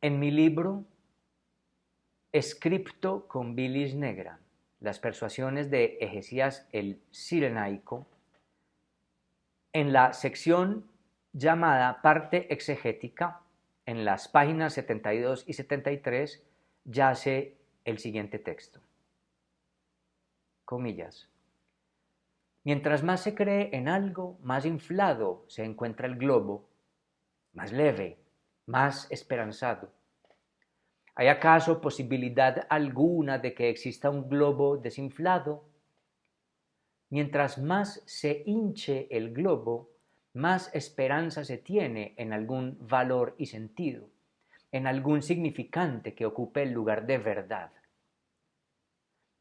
En mi libro Scripto con bilis negra, las persuasiones de Egesías el Cirenaico, en la sección llamada parte exegética, en las páginas 72 y 73, yace el siguiente texto. Comillas. Mientras más se cree en algo, más inflado se encuentra el globo, más leve, más esperanzado. ¿Hay acaso posibilidad alguna de que exista un globo desinflado? Mientras más se hinche el globo, más esperanza se tiene en algún valor y sentido, en algún significante que ocupe el lugar de verdad.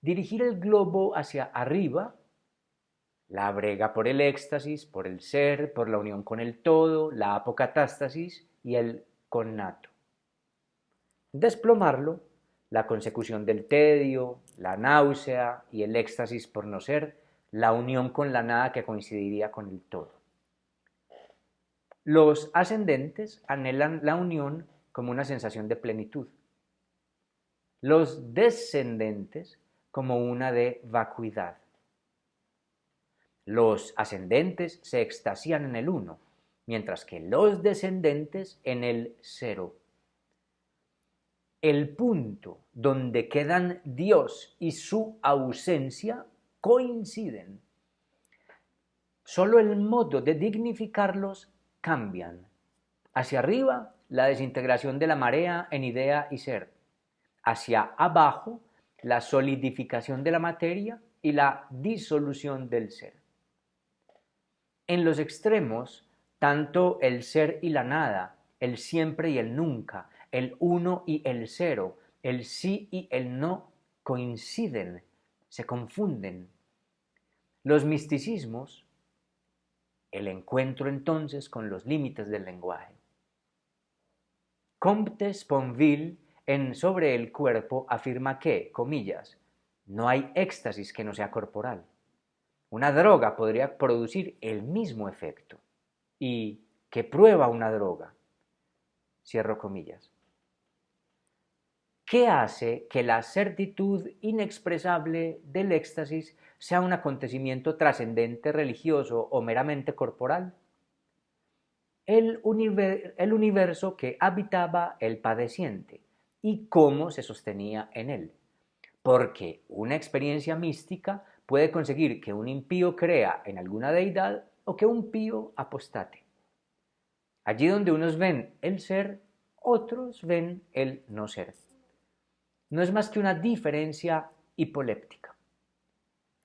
Dirigir el globo hacia arriba, la brega por el éxtasis, por el ser, por la unión con el todo, la apocatástasis y el connato. Desplomarlo, la consecución del tedio, la náusea y el éxtasis por no ser, la unión con la nada que coincidiría con el todo. Los ascendentes anhelan la unión como una sensación de plenitud. Los descendentes como una de vacuidad. Los ascendentes se extasían en el uno, mientras que los descendentes en el cero. El punto donde quedan Dios y su ausencia coinciden. Solo el modo de dignificarlos cambian. Hacia arriba, la desintegración de la marea en idea y ser. Hacia abajo, la solidificación de la materia y la disolución del ser. En los extremos, tanto el ser y la nada, el siempre y el nunca, el uno y el cero, el sí y el no coinciden, se confunden. Los misticismos, el encuentro entonces con los límites del lenguaje. Comte Sponville, en Sobre el cuerpo, afirma que, comillas, no hay éxtasis que no sea corporal. Una droga podría producir el mismo efecto. ¿Y qué prueba una droga? Cierro comillas. ¿Qué hace que la certitud inexpresable del éxtasis sea un acontecimiento trascendente religioso o meramente corporal? El universo que habitaba el padeciente y cómo se sostenía en él. Porque una experiencia mística puede conseguir que un impío crea en alguna deidad o que un pío apostate. Allí donde unos ven el ser, otros ven el no ser. No es más que una diferencia hipoléptica.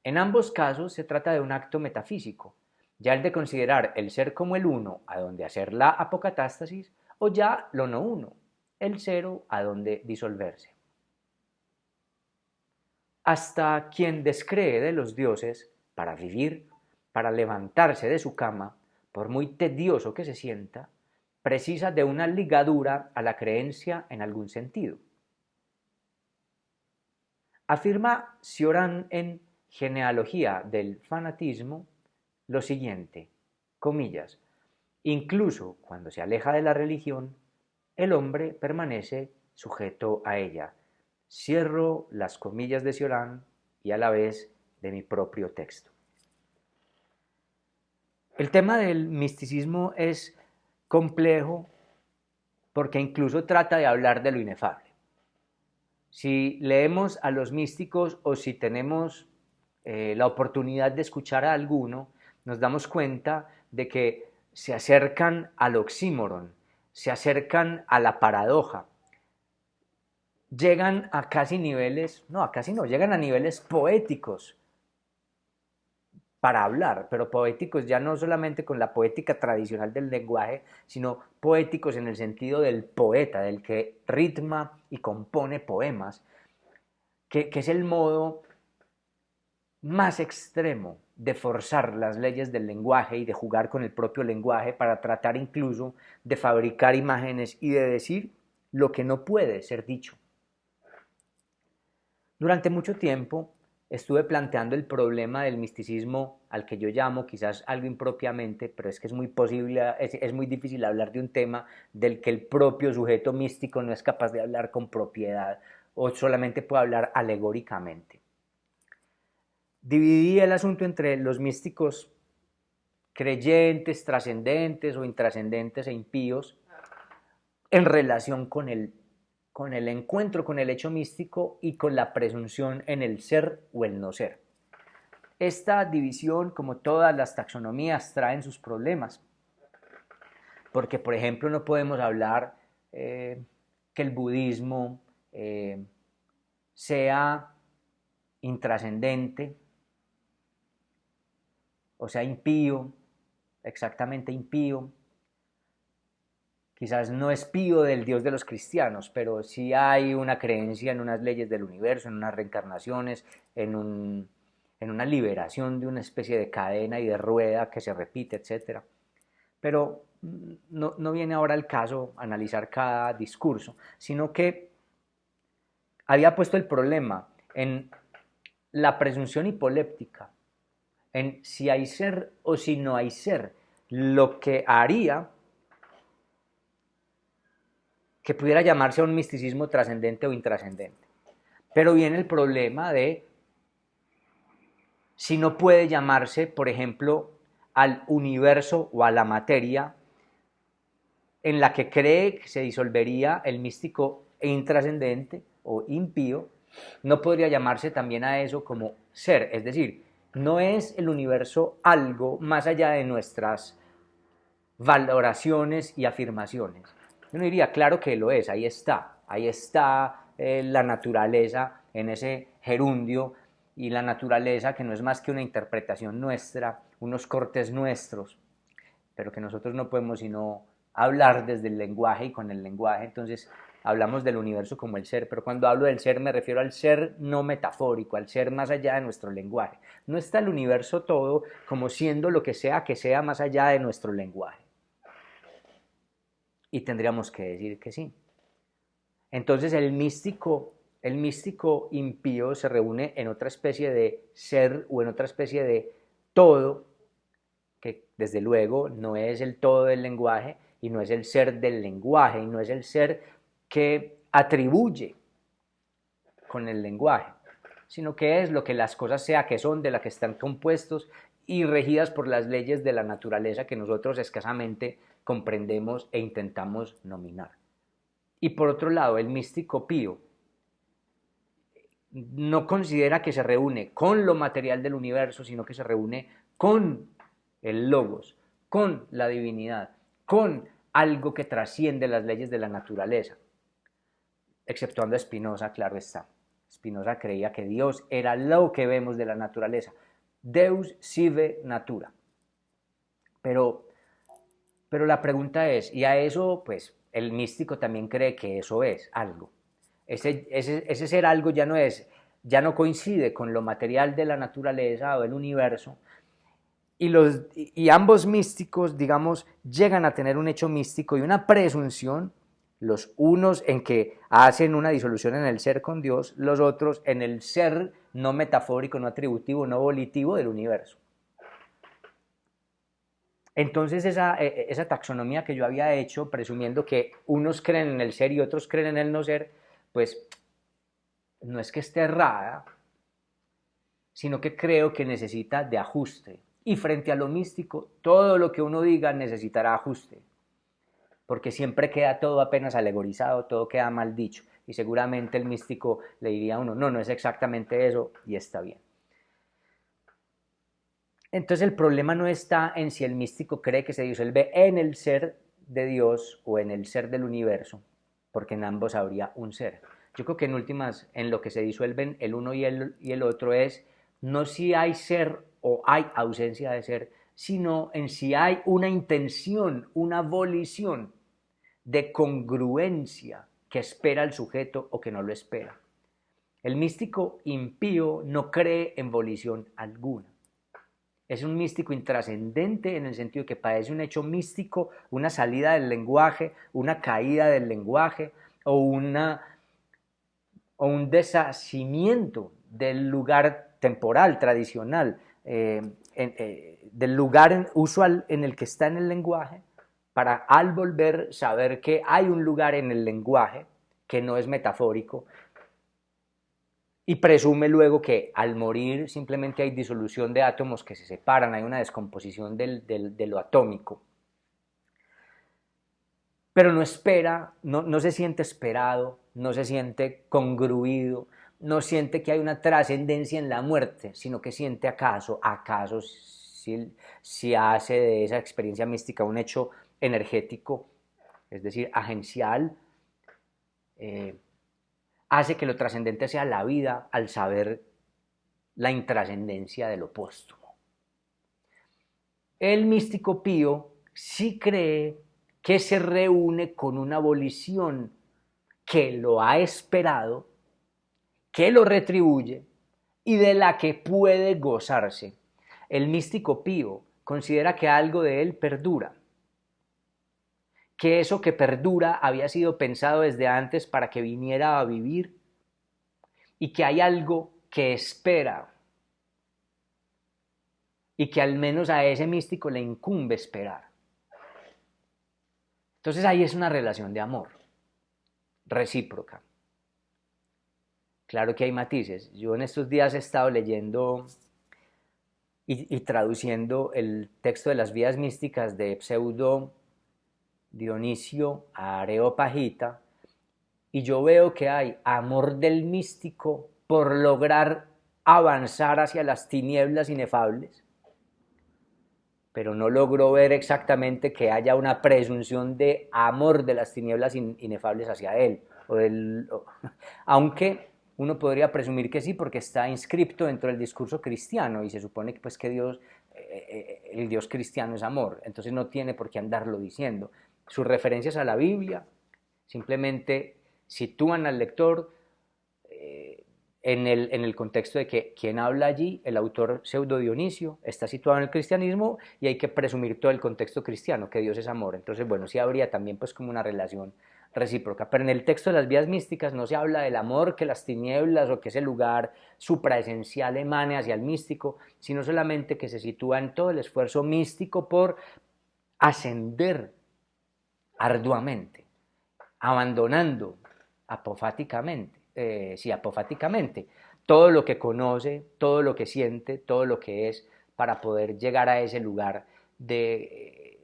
En ambos casos se trata de un acto metafísico, ya el de considerar el ser como el uno, a donde hacer la apocatástasis, o ya lo no uno, el cero, a donde disolverse. Hasta quien descree de los dioses, para vivir, para levantarse de su cama, por muy tedioso que se sienta, precisa de una ligadura a la creencia en algún sentido. Afirma Cioran en Genealogía del fanatismo lo siguiente, comillas, incluso cuando se aleja de la religión, el hombre permanece sujeto a ella. Cierro las comillas de Cioran y a la vez de mi propio texto. El tema del misticismo es complejo porque incluso trata de hablar de lo inefable. Si leemos a los místicos o si tenemos la oportunidad de escuchar a alguno, nos damos cuenta de que se acercan al oxímoron, se acercan a la paradoja, llegan a casi niveles, no, a casi no, llegan a niveles poéticos para hablar, pero poéticos ya no solamente con la poética tradicional del lenguaje, sino poéticos en el sentido del poeta, del que ritma y compone poemas, que es el modo más extremo de forzar las leyes del lenguaje y de jugar con el propio lenguaje para tratar incluso de fabricar imágenes y de decir lo que no puede ser dicho. Durante mucho tiempo, estuve planteando el problema del misticismo al que yo llamo, quizás algo impropiamente, pero es que es muy posible, es muy difícil hablar de un tema del que el propio sujeto místico no es capaz de hablar con propiedad o solamente puede hablar alegóricamente. Dividí el asunto entre los místicos creyentes, trascendentes o intrascendentes e impíos en relación con el encuentro con el hecho místico y con la presunción en el ser o el no ser. Esta división, como todas las taxonomías, traen sus problemas, porque por ejemplo no podemos hablar que el budismo sea intrascendente, o sea impío, exactamente impío. Quizás no es pío del Dios de los cristianos, pero sí hay una creencia en unas leyes del universo, en unas reencarnaciones, en una liberación de una especie de cadena y de rueda que se repite, etc. Pero no viene ahora el caso analizar cada discurso, sino que había puesto el problema en la presunción hipoléptica, en si hay ser o si no hay ser, lo que haría que pudiera llamarse a un misticismo trascendente o intrascendente. Pero viene el problema de si no puede llamarse, por ejemplo, al universo o a la materia en la que cree que se disolvería el místico e intrascendente o impío, no podría llamarse también a eso como ser. Es decir, no es el universo algo más allá de nuestras valoraciones y afirmaciones. Uno diría, claro que lo es, ahí está la naturaleza en ese gerundio, y la naturaleza que no es más que una interpretación nuestra, unos cortes nuestros, pero que nosotros no podemos sino hablar desde el lenguaje y con el lenguaje. Entonces hablamos del universo como el ser, pero cuando hablo del ser me refiero al ser no metafórico, al ser más allá de nuestro lenguaje. No está el universo todo como siendo lo que sea más allá de nuestro lenguaje. Y tendríamos que decir que sí. Entonces el místico impío se reúne en otra especie de ser o en otra especie de todo, que desde luego no es el todo del lenguaje y no es el ser del lenguaje y no es el ser que atribuye con el lenguaje, sino que es lo que las cosas sea que son, de la que están compuestos y regidas por las leyes de la naturaleza que nosotros escasamente comprendemos e intentamos nominar. Y por otro lado, el místico pío no considera que se reúne con lo material del universo, sino que se reúne con el logos, con la divinidad, con algo que trasciende las leyes de la naturaleza. Exceptuando a Spinoza, claro está. Spinoza creía que Dios era lo que vemos de la naturaleza. Deus sive natura. Pero la pregunta es, y a eso pues el místico también cree que eso es algo. Ese ser algo ya no coincide con lo material de la naturaleza o del universo, y ambos místicos, digamos, llegan a tener un hecho místico y una presunción, los unos en que hacen una disolución en el ser con Dios, los otros en el ser no metafórico, no atributivo, no volitivo del universo. Entonces esa taxonomía que yo había hecho, presumiendo que unos creen en el ser y otros creen en el no ser, pues no es que esté errada, sino que creo que necesita de ajuste. Y frente a lo místico, todo lo que uno diga necesitará ajuste, porque siempre queda todo apenas alegorizado, todo queda mal dicho, y seguramente el místico le diría a uno, no es exactamente eso, y está bien. Entonces el problema no está en si el místico cree que se disuelve en el ser de Dios o en el ser del universo, porque en ambos habría un ser. Yo creo que en últimas, en lo que se disuelven el uno y el otro es no si hay ser o hay ausencia de ser, sino en si hay una intención, una volición de congruencia que espera el sujeto o que no lo espera. El místico impío no cree en volición alguna. Es un místico intrascendente en el sentido que padece un hecho místico, una salida del lenguaje, una caída del lenguaje o un deshacimiento del lugar temporal, tradicional, del lugar usual en el que está en el lenguaje, para al volver saber que hay un lugar en el lenguaje que no es metafórico, y presume luego que al morir simplemente hay disolución de átomos que se separan, hay una descomposición de lo atómico. Pero no espera, no se siente esperado, no se siente congruido, no siente que hay una trascendencia en la muerte, sino que siente acaso si hace de esa experiencia mística un hecho energético, es decir, agencial, hace que lo trascendente sea la vida al saber la intrascendencia de lo póstumo. El místico pío sí cree que se reúne con una abolición que lo ha esperado, que lo retribuye y de la que puede gozarse. El místico pío considera que algo de él perdura, que eso que perdura había sido pensado desde antes para que viniera a vivir y que hay algo que espera y que al menos a ese místico le incumbe esperar. Entonces ahí es una relación de amor recíproca. Claro que hay matices. Yo en estos días he estado leyendo y traduciendo el texto de las vidas místicas de Pseudo Dionisio Areopagita, y yo veo que hay amor del místico por lograr avanzar hacia las tinieblas inefables, pero no logro ver exactamente que haya una presunción de amor de las tinieblas inefables hacia él, aunque uno podría presumir que sí, porque está inscripto dentro del discurso cristiano y se supone que, pues, que Dios, el Dios cristiano es amor, entonces no tiene por qué andarlo diciendo. Sus referencias a la Biblia simplemente sitúan al lector en el contexto de que quien habla allí, el autor Pseudo Dionisio, está situado en el cristianismo y hay que presumir todo el contexto cristiano, que Dios es amor. Entonces, bueno, sí habría también pues como una relación recíproca. Pero en el texto de las vidas místicas no se habla del amor que las tinieblas o que ese lugar supraesencial emane hacia el místico, sino solamente que se sitúa en todo el esfuerzo místico por ascender arduamente, abandonando apofáticamente, todo lo que conoce, todo lo que siente, todo lo que es, para poder llegar a ese lugar de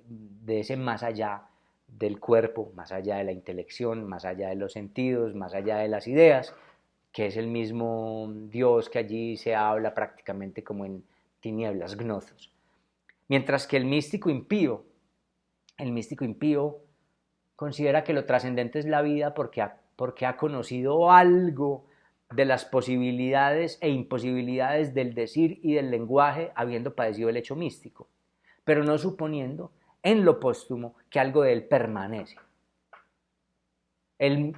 ese más allá del cuerpo, más allá de la intelección, más allá de los sentidos, más allá de las ideas, que es el mismo Dios que allí se habla prácticamente como en tinieblas, gnosos. Mientras que el místico impío considera que lo trascendente es la vida porque ha conocido algo de las posibilidades e imposibilidades del decir y del lenguaje habiendo padecido el hecho místico, pero no suponiendo en lo póstumo que algo de él permanece. El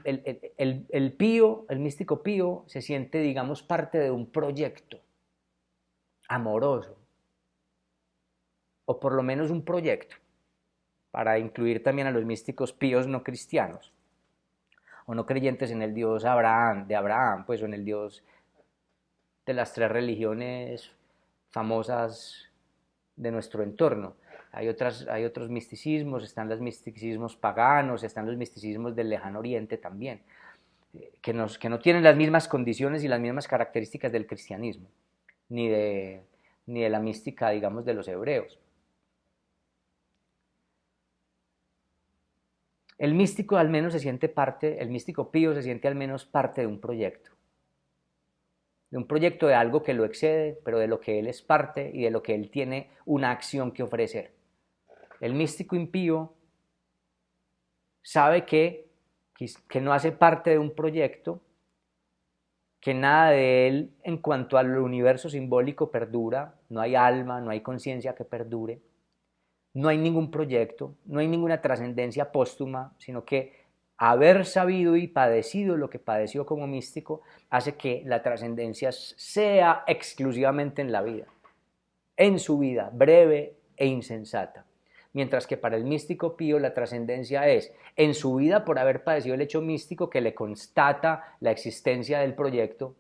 místico pío se siente, digamos, parte de un proyecto amoroso, o por lo menos un proyecto, para incluir también a los místicos píos no cristianos, o no creyentes en el Dios de Abraham, pues, o en el Dios de las tres religiones famosas de nuestro entorno. Hay otros misticismos, están los misticismos paganos, están los misticismos del lejano oriente también, que no tienen las mismas condiciones y las mismas características del cristianismo, ni de la mística, digamos, de los hebreos. El místico al menos se siente parte, el místico pío se siente al menos parte de un proyecto de algo que lo excede, pero de lo que él es parte y de lo que él tiene una acción que ofrecer. El místico impío sabe que no hace parte de un proyecto, que nada de él en cuanto al universo simbólico perdura, no hay alma, no hay conciencia que perdure, no hay ningún proyecto, no hay ninguna trascendencia póstuma, sino que haber sabido y padecido lo que padeció como místico hace que la trascendencia sea exclusivamente en la vida, en su vida breve e insensata. Mientras que para el místico pío la trascendencia es en su vida por haber padecido el hecho místico que le constata la existencia del proyecto,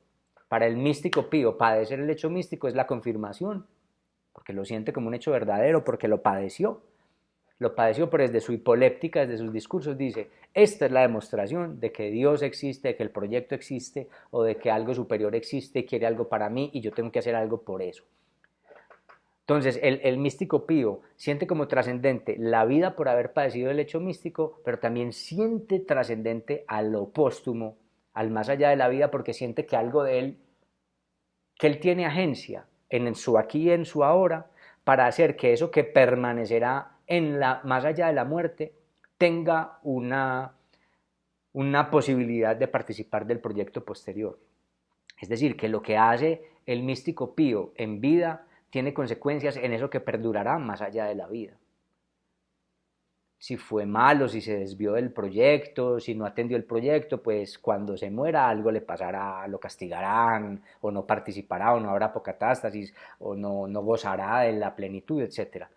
Para el místico pío, padecer el hecho místico es la confirmación, porque lo siente como un hecho verdadero, porque lo padeció. Lo padeció, pero desde su hipoléptica, desde sus discursos, dice, esta es la demostración de que Dios existe, de que el proyecto existe, o de que algo superior existe y quiere algo para mí y yo tengo que hacer algo por eso. Entonces, el místico pío siente como trascendente la vida por haber padecido el hecho místico, pero también siente trascendente a lo póstumo, al más allá de la vida, porque siente que algo de él, que él tiene agencia en su aquí y en su ahora, para hacer que eso que permanecerá más allá de la muerte tenga una posibilidad de participar del proyecto posterior. Es decir, que lo que hace el místico pío en vida tiene consecuencias en eso que perdurará más allá de la vida. Si fue malo, si se desvió del proyecto, si no atendió el proyecto, pues cuando se muera algo le pasará, lo castigarán, o no participará, o no habrá apocatástasis, o no gozará de la plenitud, etc.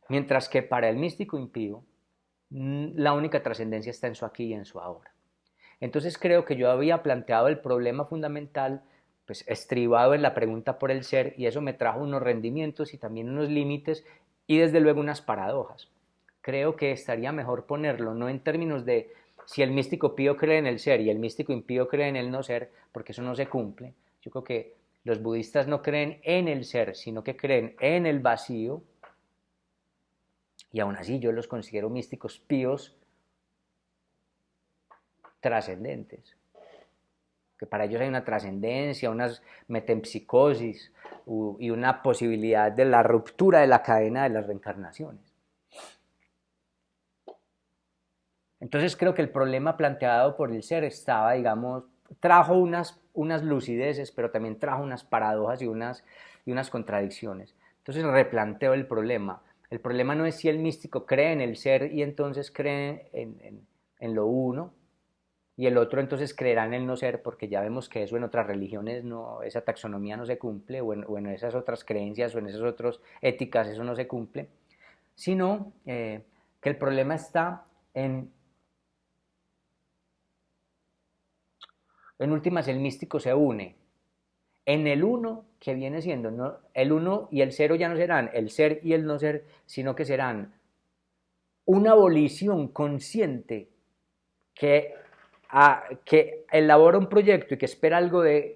Mientras que para el místico impío, la única trascendencia está en su aquí y en su ahora. Entonces creo que yo había planteado el problema fundamental, pues estribado en la pregunta por el ser, y eso me trajo unos rendimientos y también unos límites y desde luego unas paradojas. Creo que estaría mejor ponerlo no en términos de si el místico pío cree en el ser y el místico impío cree en el no ser, porque eso no se cumple. Yo creo que los budistas no creen en el ser, sino que creen en el vacío, y aún así yo los considero místicos píos trascendentes, que para ellos hay una trascendencia, unas metempsicosis y una posibilidad de la ruptura de la cadena de las reencarnaciones. Entonces creo que el problema planteado por el ser estaba, digamos, trajo unas lucideces, pero también trajo unas paradojas y unas contradicciones. Entonces replanteo el problema. El problema no es si el místico cree en el ser y entonces cree en lo uno, y el otro entonces creerá en el no ser, porque ya vemos que eso en otras religiones, no, esa taxonomía no se cumple, o en esas otras creencias, o en esas otras éticas, eso no se cumple, sino que el problema está en últimas el místico se une en el uno, que viene siendo, ¿no? El uno y el cero ya no serán el ser y el no ser, sino que serán una volición consciente que que elabora un proyecto y que espera algo de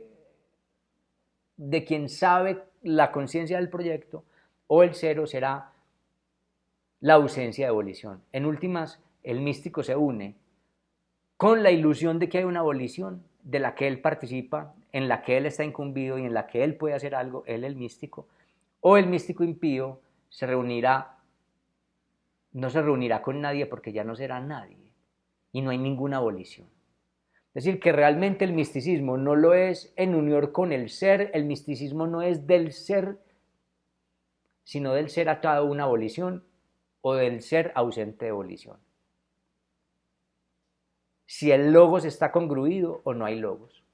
quien sabe la conciencia del proyecto, o el cero será la ausencia de volición. En últimas, el místico se une con la ilusión de que hay una volición de la que él participa, en la que él está incumbido y en la que él puede hacer algo, él el místico, o el místico impío se reunirá, no se reunirá con nadie porque ya no será nadie y no hay ninguna volición. Es decir, que realmente el misticismo no lo es en unión con el ser, el misticismo no es del ser, sino del ser atado a una volición o del ser ausente de volición. Si el logos está congruido o no hay logos.